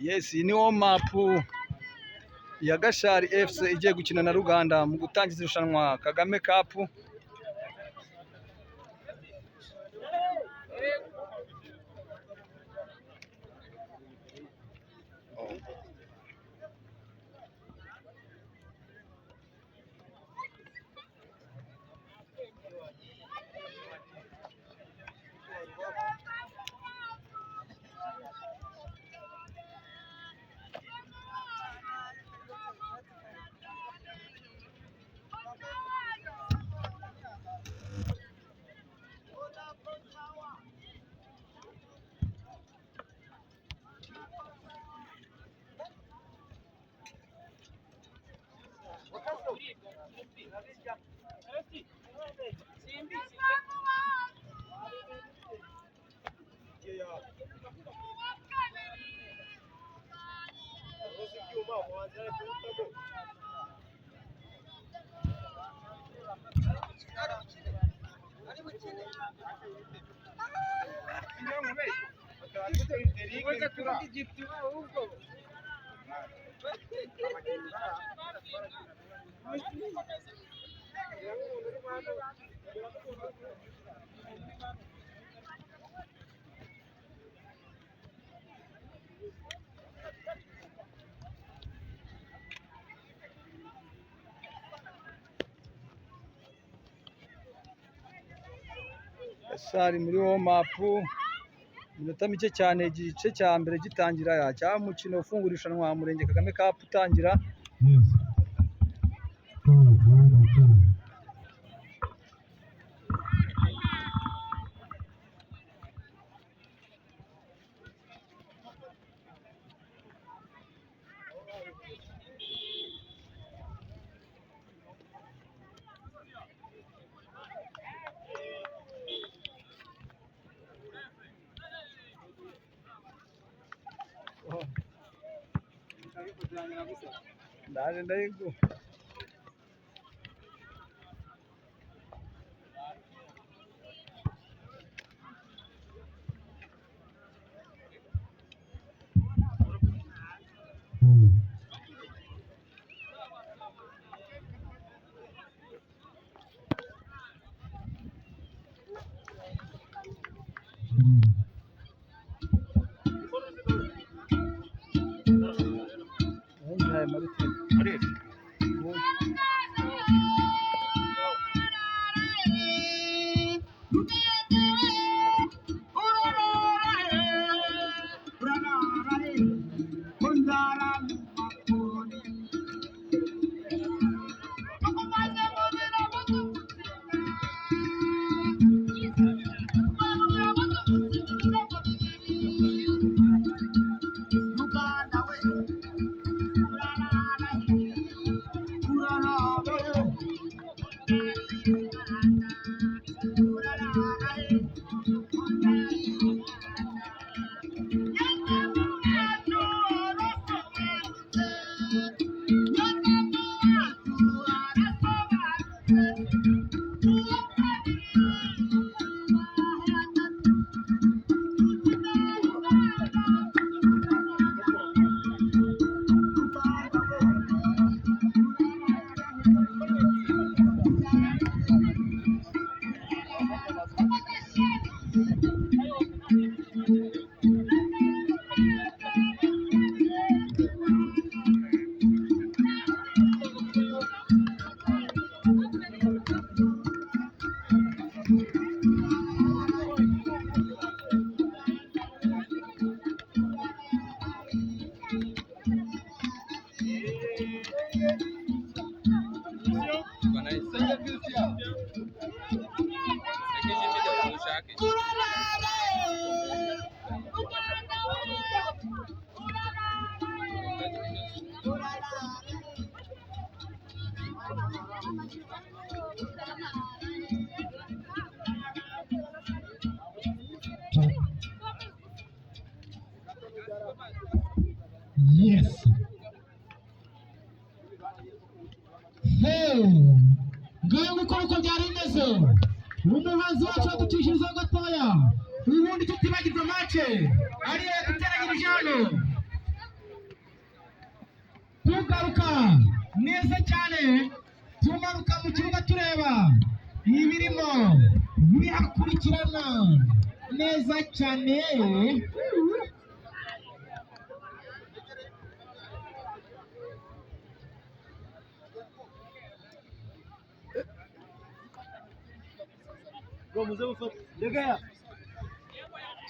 Yes, ni warm up ya Gashari FC igiye gukina na Ruganda mu gutangiza irushanwa Kagame Cup. Gashari muri warm up, iminota mike cyane igice cya mbere gitangira, cya mukino ufungura irushanwa Murenge Kagame Cup utangira. Ndaje ndayigo Yes. Hey, ngayo gukora uko byari bimeze umuhanzi wacu tugaruka neza cyane tumanuka mu kibuga tureba ibirimo bihakurikirana neza cyane. Go muze gufata.